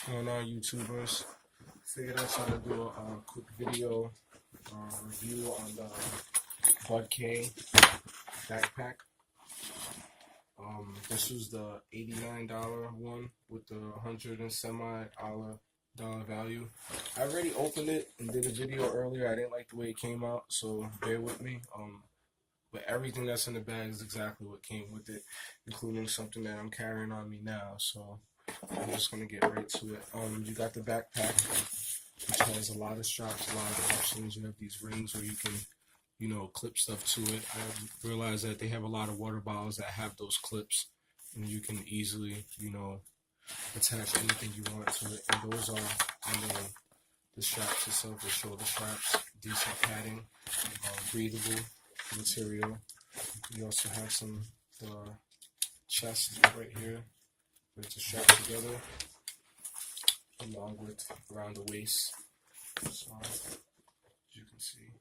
Going on, YouTubers? Figured I'd try to do a quick video review on the Bud K backpack. This was the $89 one with the $100 and some dollar value. I already opened it and did a video earlier. I didn't like the way it came out, so bear with me. But everything that's in the bag is exactly what came with it, including something that I'm carrying on me now. So I'm just gonna get right to it. You got the backpack, which has a lot of straps, a lot of options. You have these rings where you can, clip stuff to it. I realize that they have a lot of water bottles that have those clips, and you can easily, attach anything you want to it. And those are the straps itself, the shoulder straps, decent padding, breathable material. You also have the chest right here, where it's strapped together, along with around the waist. So, as you can see,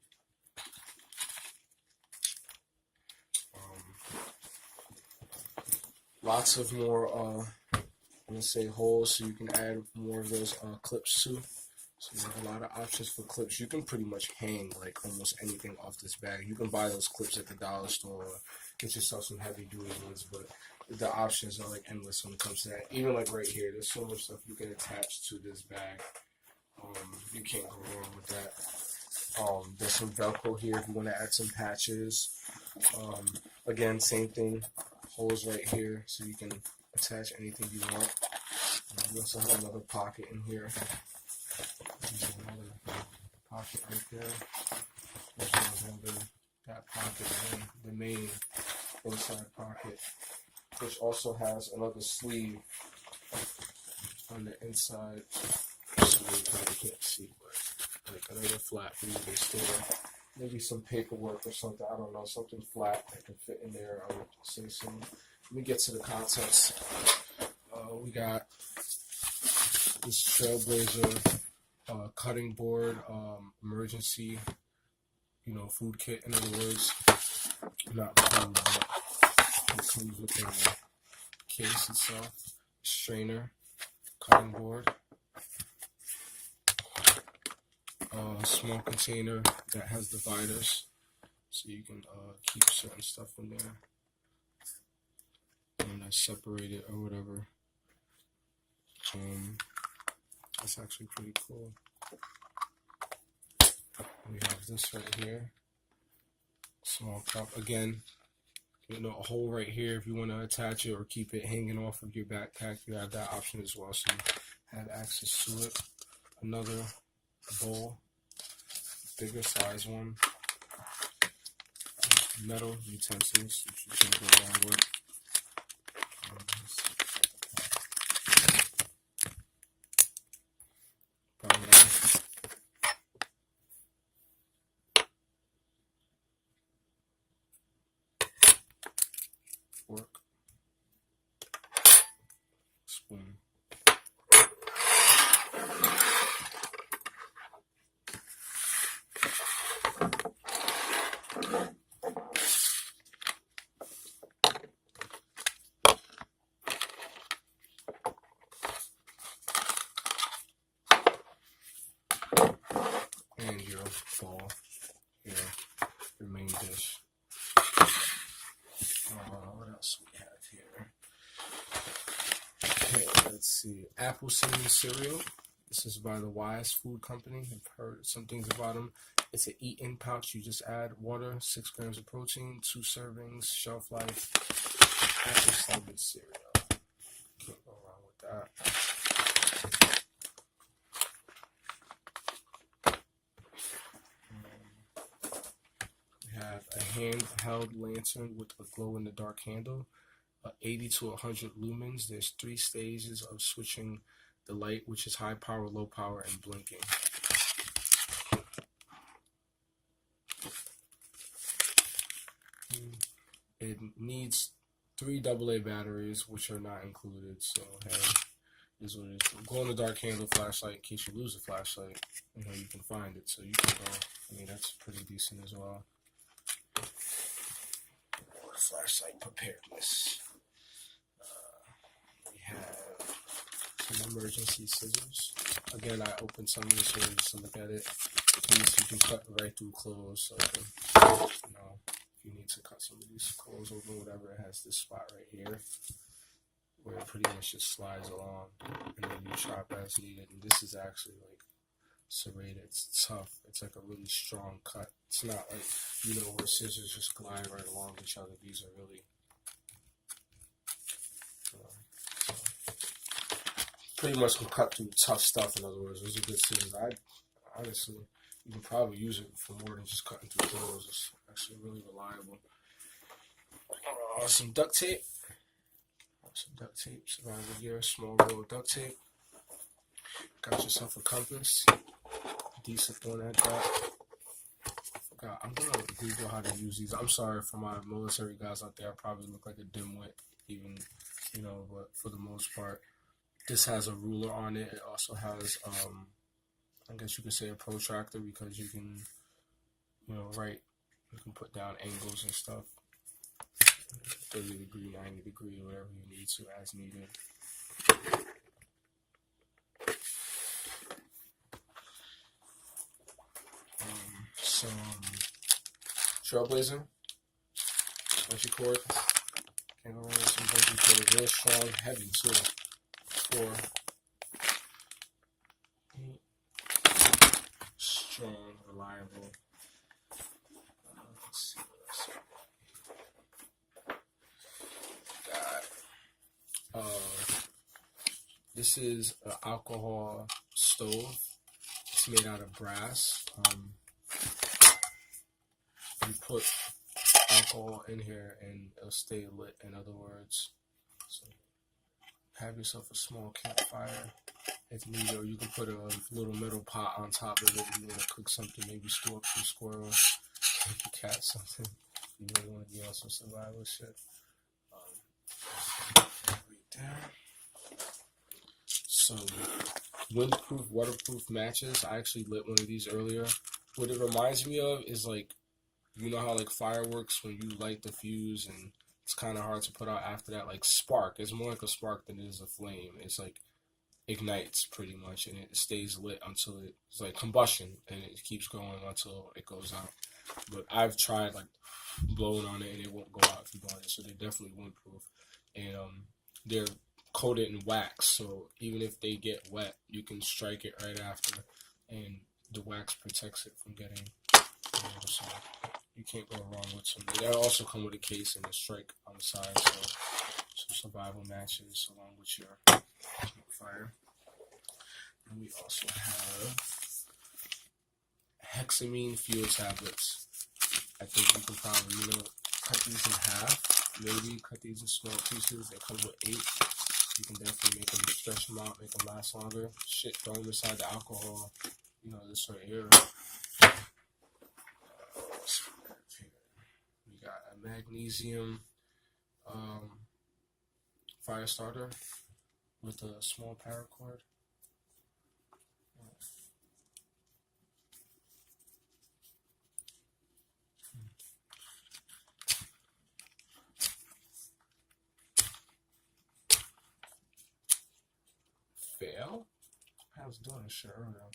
lots of more, I'm gonna say holes, so you can add more of those clips too. So you have a lot of options for clips. You can pretty much hang like almost anything off this bag. You can buy those clips at the dollar store or get yourself some heavy duty ones, but the options are like endless when it comes to that. Even like right here, there's so much stuff you can attach to this bag. You can't go wrong with that. There's some Velcro here if you want to add some patches. Again, same thing, holes right here so you can attach anything you want. You also have another pocket in here. There's another pocket right there. There's another, that pocket, and then the main inside pocket, which also has another sleeve on the inside. So you probably can't see, but like another flap where you can store maybe some paperwork or something. I don't know, something flat that can fit in there. I would say so. Let me get to the contents. We got this Trailblazer cutting board, emergency, food kit. In other words, not food, but it comes with the case itself, strainer, cutting board, a small container that has dividers, so you can keep certain stuff in there, and that's separated or whatever. That's actually pretty cool. We have this right here, small cup. Again, a hole right here if you want to attach it or keep it hanging off of your backpack. You have that option as well, so you have access to it. Another bowl, bigger size one. Metal utensils, which you can go along with. Fork, spoon. And your bowl here, your main dish. What else we have here? Okay, let's see. Apple cinnamon cereal. This is by the Wise Food Company. I've heard some things about them. It's an eat-in pouch. You just add water, 6 grams of protein, 2 servings, shelf life. Apple cinnamon cereal. Can't go wrong with that. Have a handheld lantern with a glow-in-the-dark handle, 80 to 100 lumens. There's 3 stages of switching the light, which is high power, low power, and blinking. It needs 3 AA batteries, which are not included, so hey, is what it is. Glow-in-the-dark handle flashlight in case you lose a flashlight. You can find it, so you can go. I mean, that's pretty decent as well. Flashlight preparedness. We have some emergency scissors. Again, I opened some of this so just to look at it. These you can cut right through clothes. So, you know, if you need to cut some of these clothes open, whatever, it has this spot right here where it pretty much just slides along, and then you chop as needed. And this is actually like serrated. It's tough. It's like a really strong cut. It's not like, you know, where scissors just glide right along each other. These are really, pretty much can cut through tough stuff. In other words, those are good scissors. I honestly, you can probably use it for more than just cutting through clothes. It's actually really reliable. Some duct tape. Survival gear, small roll of duct tape. Got yourself a compass. Decent one at that. Forgot. I'm gonna Google how to use these. I'm sorry for my military guys out there. I probably look like a dimwit, even, you know, but for the most part, this has a ruler on it. It also has, I guess you could say, a protractor, because you can, you know, you can put down angles and stuff. 30 degree, 90 degree, whatever you need to as needed. Some Trailblazer, bungee cord. Can't go wrong with some bungee cord. Real strong, heavy too. 4, 8. Strong, reliable. Let's see what else. This is an alcohol stove. It's made out of brass. You put alcohol in here and it'll stay lit, in other words. So have yourself a small campfire if needed, or you can put a little metal pot on top of it if you want to cook something, maybe stew up some squirrels, make a cat something. You really want to be on some survival shit. Right there. So, windproof, waterproof matches. I actually lit one of these earlier. What it reminds me of is, like, you know how like fireworks, when you light the fuse and it's kind of hard to put out after that, like spark. It's more like a spark than it is a flame. It's like ignites pretty much, and it stays lit until it's like combustion, and it keeps going until it goes out. But I've tried like blowing on it and it won't go out if you blow on it, so they're definitely windproof. And they're coated in wax, so even if they get wet, you can strike it right after, and the wax protects it from getting, you know, so you can't go wrong with some. They also come with a case and a strike on the side, so some survival matches along with your fire. And we also have hexamine fuel tablets. I think you can probably, you know, cut these in half, maybe cut these in small pieces. They come with 8. You can definitely make them, stretch them out, make them last longer. Shit, throw them inside the alcohol. You know, this right here. We got a magnesium fire starter with a small paracord. Fail? I was doing this shit earlier.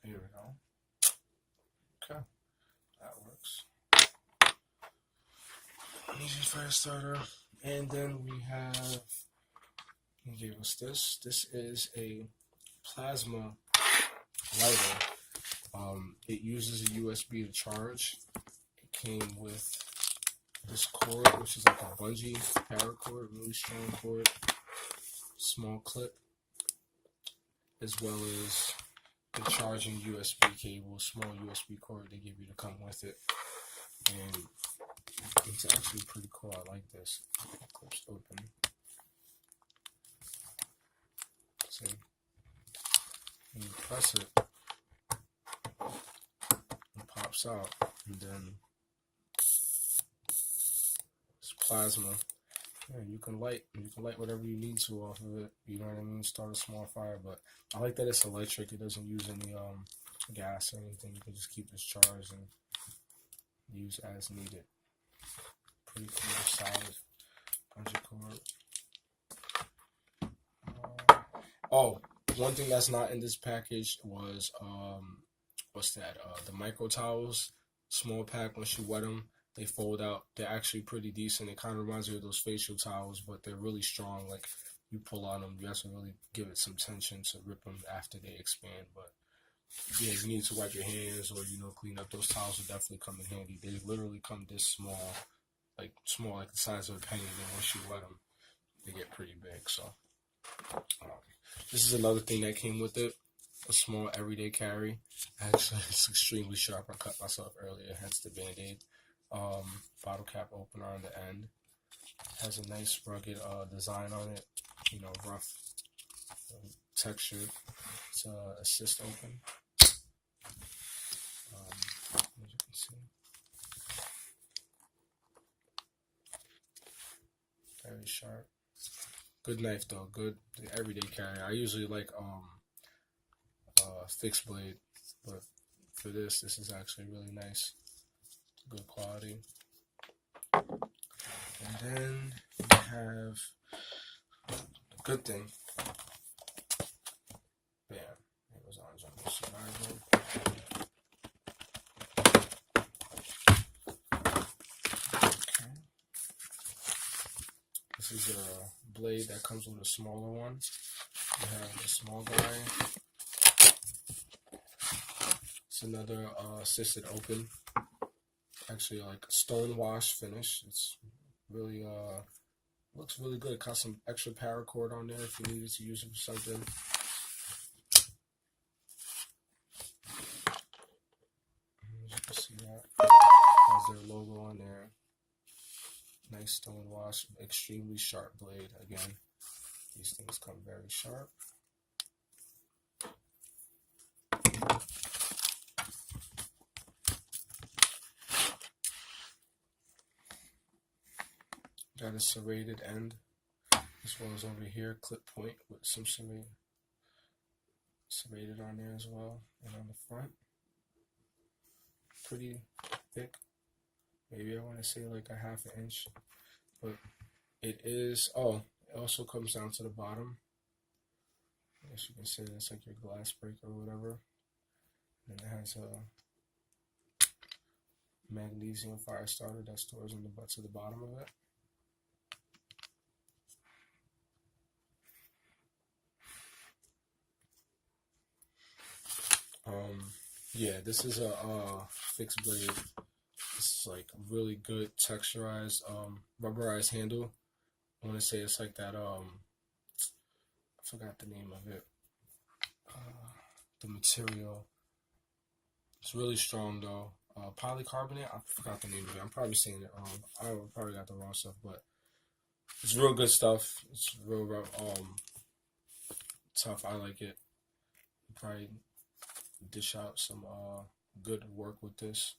Here we go. Okay, that works. Easy fire starter. And then we have, he gave us this. This is a plasma lighter. It uses a USB to charge. It came with this cord, which is like a bungee paracord, really strong cord, small clip, as well as the charging USB cable, small USB cord they give you to come with it. And it's actually pretty cool. I like this. It clips open. See? And you press it, it pops out, and then it's plasma. Yeah, you can light whatever you need to off of it. You know what I mean? Start a small fire, but I like that it's electric. It doesn't use any gas or anything. You can just keep this charged and use as needed. Pretty cool, solid. Bungee cord. Oh, one thing that's not in this package was what's that? The micro towels, small pack. Once you wet them, they fold out. They're actually pretty decent. It kind of reminds me of those facial towels, but they're really strong. Like you pull on them, you have to really give it some tension to rip them after they expand. But yeah, you need to wipe your hands or clean up. Those towels will definitely come in handy. They literally come this small, like the size of a penny. Then once you wet them, they get pretty big. So this is another thing that came with it. A small everyday carry. Actually, it's extremely sharp. I cut myself earlier, hence the band-aid. Bottle cap opener on the end. Has a nice rugged design on it. Rough textured. It's assist open. As you can see. Very sharp. Good knife though. Good everyday carry. I usually like fixed blade, but for this is actually really nice. Good quality. And then we have the good thing. Bam. It was on Jungle Survival. Okay. This is a blade that comes with a smaller one. We have the small guy. It's another assisted open. Actually, like stone wash finish. It's really looks really good. It got some extra paracord on there if you needed to use it for something. As you can see that has their logo on there. Nice stone wash, extremely sharp blade. Again, these things come very sharp. Got a serrated end, as well as over here, clip point with some serrated on there as well, and on the front. Pretty thick. Maybe I want to say like a ½ inch, but it is. Oh, it also comes down to the bottom. I guess you can say that's like your glass breaker or whatever. And it has a magnesium fire starter that stores in the butt to the bottom of it. Yeah, this is a fixed blade. This is like really good texturized, rubberized handle. I want to say it's like that, I forgot the name of it. The material. It's really strong though. Polycarbonate, I forgot the name of it. I'm probably saying it wrong. I probably got the wrong stuff, but it's real good stuff. It's real tough. I like it. Probably dish out some good work with this.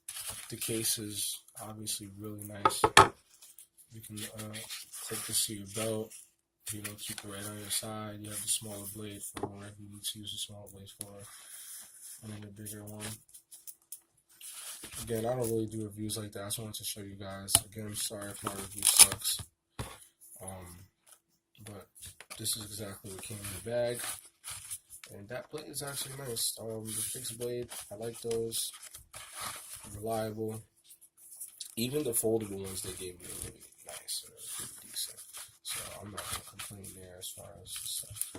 The case is obviously really nice. You can clip this to your belt, keep it right on your side. You have the smaller blade for whatever you need to use the smaller blade for, and then the bigger one. Again, I don't really do reviews like that. I just wanted to show you guys. Again, I'm sorry if my review sucks. But this is exactly what came in the bag. And that blade is actually nice. The fixed blade, I like those. Reliable. Even the foldable ones they gave me are really nice. Pretty decent. So I'm not gonna complain there as far as stuff.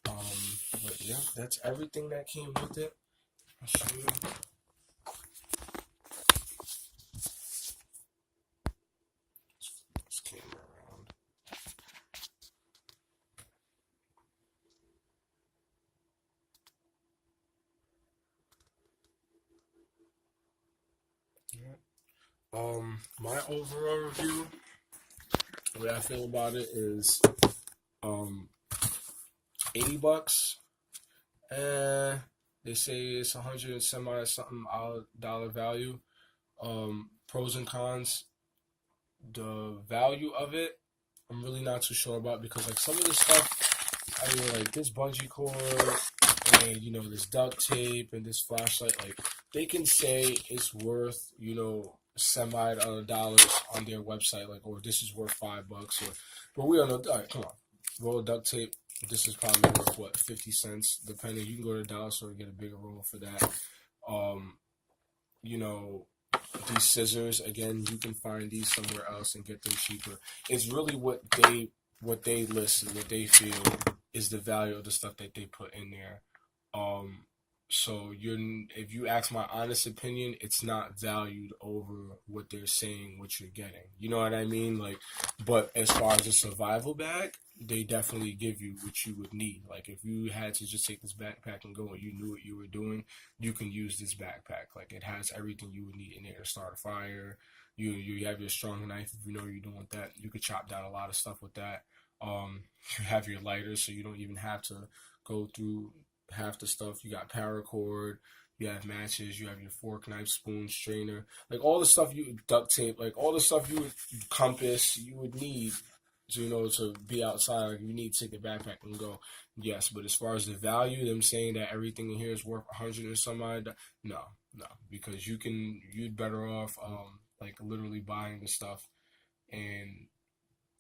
But yeah, that's everything that came with it. I'll show you. This camera around. My overall review, the way I feel about it is, $80. They say it's $100 and something dollar value. Pros and cons. The value of it, I'm really not too sure about because like some of the stuff, I mean like this bungee cord and this duct tape and this flashlight, like they can say it's worth semi dollars on their website, like, or this is worth $5, or, but we don't know. All right, come on, roll of duct tape. This is probably worth what, 50 cents, depending. You can go to the dollar store and get a bigger roll for that. You know, these scissors, again, you can find these somewhere else and get them cheaper. It's really what they list and what they feel is the value of the stuff that they put in there. So if you ask my honest opinion, it's not valued over what they're saying, what you're getting. You know what I mean? Like, but as far as a survival bag, they definitely give you what you would need. Like, if you had to just take this backpack and go and you knew what you were doing, you can use this backpack. Like, it has everything you would need in there to start a fire. You have your strong knife if you know what you're doing with that. You could chop down a lot of stuff with that. You have your lighter, so you don't even have to go through half the stuff. You got paracord, you have matches, you have your fork, knife, spoon, strainer, like all the stuff duct tape, like all the stuff compass, you would need to, you know, to be outside. Like, you need to take a backpack and go. Yes, but as far as the value, them saying that everything in here is worth 100 and some odd, no, because you'd better off, like literally buying the stuff and,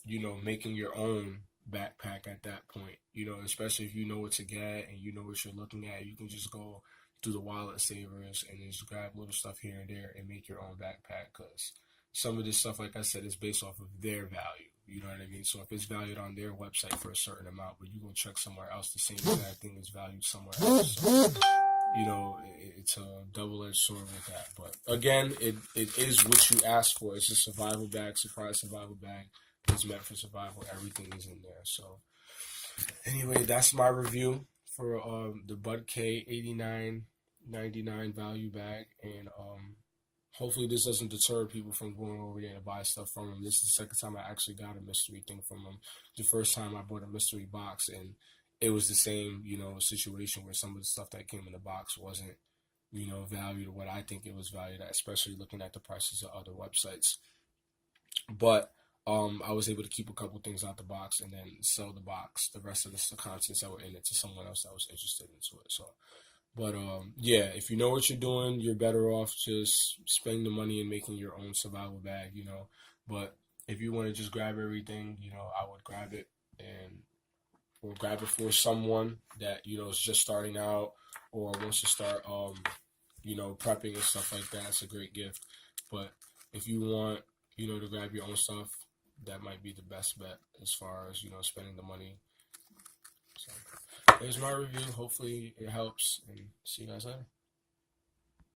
you know, making your own backpack at that point, you know, especially if you know what to get and you know what you're looking at. You can just go through the wallet savers and just grab little stuff here and there and make your own backpack, because some of this stuff, like I said, is based off of their value. You know what I mean? So if it's valued on their website for a certain amount, but you go check somewhere else, the same exact thing is valued somewhere else. So, you know, it's a double-edged sword with that. But again, it is what you ask for. It's a survival bag, surprise survival bag. It's meant for survival. Everything is in there. So anyway, that's my review for the Bud K $89.99 value bag, and hopefully this doesn't deter people from going over there to buy stuff from them. This is the second time I actually got a mystery thing from them. The first time I bought a mystery box, and it was the same, you know, situation where some of the stuff that came in the box wasn't, you know, valued what I think it was valued at, especially looking at the prices of other websites. But I was able to keep a couple things out the box and then sell the rest of the contents that were in it, to someone else that was interested into it. So, but yeah, if you know what you're doing, you're better off just spending the money and making your own survival bag, you know. But if you want to just grab everything, you know, I would grab it, or grab it for someone that, you know, is just starting out or wants to start, you know, prepping and stuff like that. It's a great gift. But if you want, you know, to grab your own stuff, that might be the best bet as far as, you know, spending the money. So there's my review. Hopefully it helps, and see you guys later.